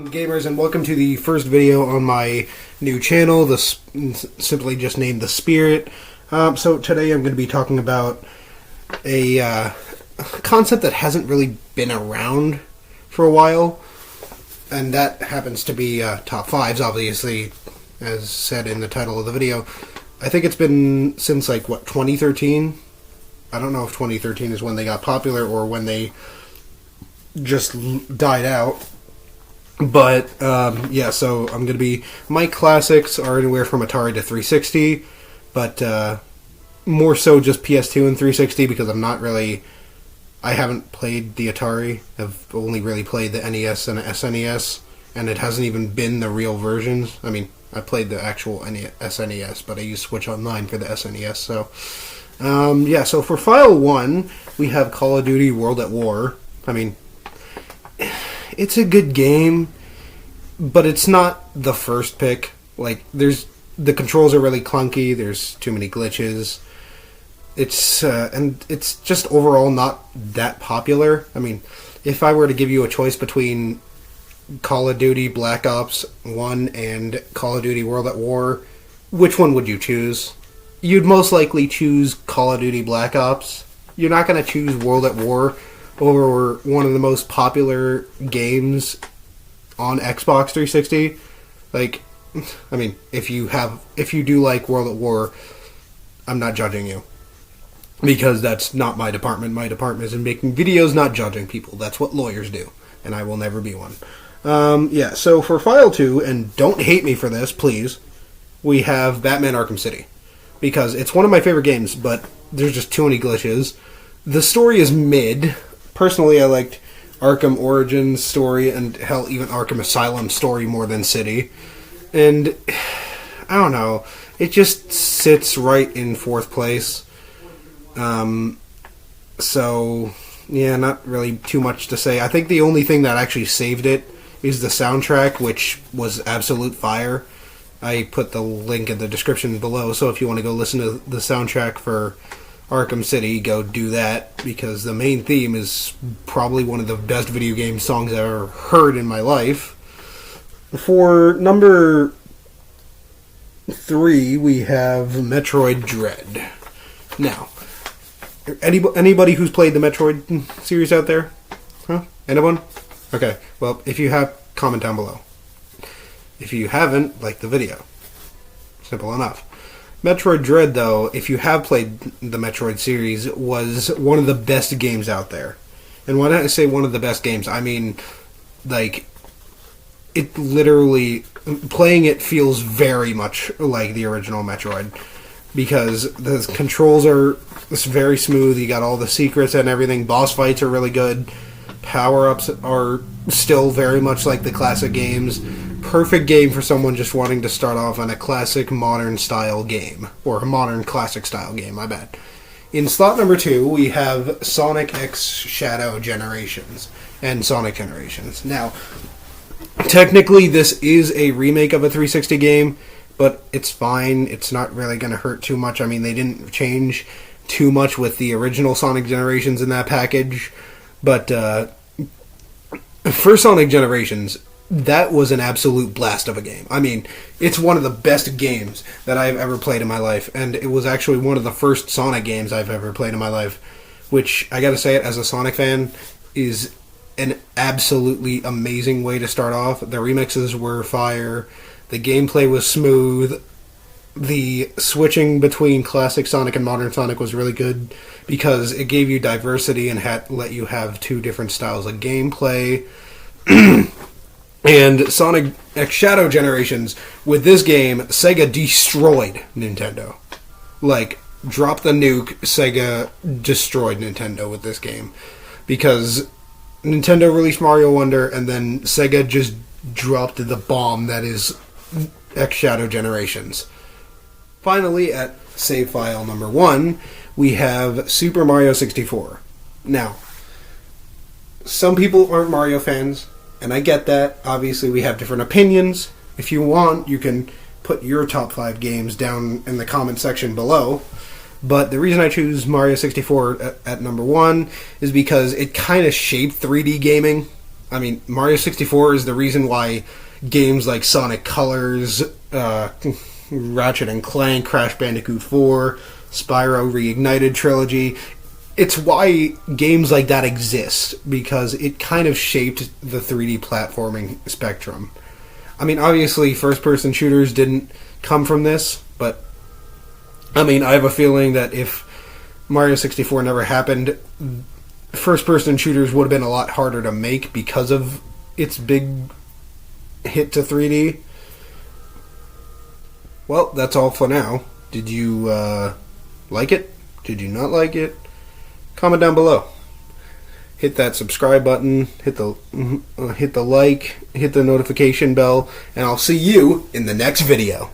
Gamers, and welcome to the first video on my new channel, simply just named The Spirit. So today I'm going to be talking about a concept that hasn't really been around for a while, and that happens to be top fives, obviously, as said in the title of the video. I think it's been since, 2013? I don't know if 2013 is when they got popular or when they just died out. But, yeah, so I'm going to be... My classics are anywhere from Atari to 360, but more so just PS2 and 360 because I haven't played the Atari. I've only really played the NES and SNES, and it hasn't even been the real versions. I mean, I played the actual SNES, but I used Switch Online for the SNES, so... yeah, so for File 1, we have Call of Duty World at War. I mean... It's a good game, but it's not the first pick. The controls are really clunky. There's too many glitches. And it's just overall not that popular. I mean, if I were to give you a choice between Call of Duty Black Ops 1 and Call of Duty World at War, which one would you choose? You'd most likely choose Call of Duty Black Ops. You're not going to choose World at War over one of the most popular games on Xbox 360. I mean, if you do like World at War, I'm not judging you. Because that's not my department. My department is in making videos, not judging people. That's what lawyers do. And I will never be one. Yeah, so for File 2, and don't hate me for this, please, we have Batman Arkham City. Because it's one of my favorite games, but there's just too many glitches. The story is mid. Personally, I liked Arkham Origins story, and hell, even Arkham Asylum story more than City. And, I don't know, it just sits right in fourth place. So, yeah, not really too much to say. I think the only thing that actually saved it is the soundtrack, which was absolute fire. I put the link in the description below, so if you want to go listen to the soundtrack for Arkham City, go do that, because the main theme is probably one of the best video game songs I've ever heard in my life. For number 3, we have Metroid Dread. Now, anybody who's played the Metroid series out there? Huh? Anyone? Okay, well, if you have, comment down below. If you haven't, like the video. Simple enough. Metroid Dread, though, if you have played the Metroid series, was one of the best games out there. And when I say one of the best games, I mean, it literally, playing it feels very much like the original Metroid. Because the controls are very smooth, you got all the secrets and everything, boss fights are really good, power-ups are still very much like the classic games. Perfect game for someone just wanting to start off on a classic modern style game. Or a modern classic style game, my bad. In slot number 2, we have Sonic X Shadow Generations and Sonic Generations. Now, technically this is a remake of a 360 game, but it's fine. It's not really going to hurt too much. I mean, they didn't change too much with the original Sonic Generations in that package. But for Sonic Generations, that was an absolute blast of a game. I mean, it's one of the best games that I've ever played in my life, and it was actually one of the first Sonic games I've ever played in my life, which, I gotta say it, as a Sonic fan, is an absolutely amazing way to start off. The remixes were fire, the gameplay was smooth, the switching between classic Sonic and modern Sonic was really good, because it gave you diversity and let you have two different styles of gameplay. And Sonic X Shadow Generations, with this game, Sega destroyed Nintendo. Drop the nuke, Sega destroyed Nintendo with this game. Because Nintendo released Mario Wonder, and then Sega just dropped the bomb that is X Shadow Generations. Finally, at save file number 1, we have Super Mario 64. Now, some people aren't Mario fans, and I get that. Obviously, we have different opinions. If you want, you can put your top 5 games down in the comment section below. But the reason I choose Mario 64 at number one is because it kind of shaped 3D gaming. I mean, Mario 64 is the reason why games like Sonic Colors, Ratchet and Clank, Crash Bandicoot 4, Spyro Reignited Trilogy, it's why games like that exist, because it kind of shaped the 3D platforming spectrum. I mean, obviously, first-person shooters didn't come from this, but, I mean, I have a feeling that if Mario 64 never happened, first-person shooters would have been a lot harder to make because of its big hit to 3D. Well, that's all for now. Did you like it? Did you not like it? Comment down below. Hit that subscribe button, hit the like, hit the notification bell, and I'll see you in the next video.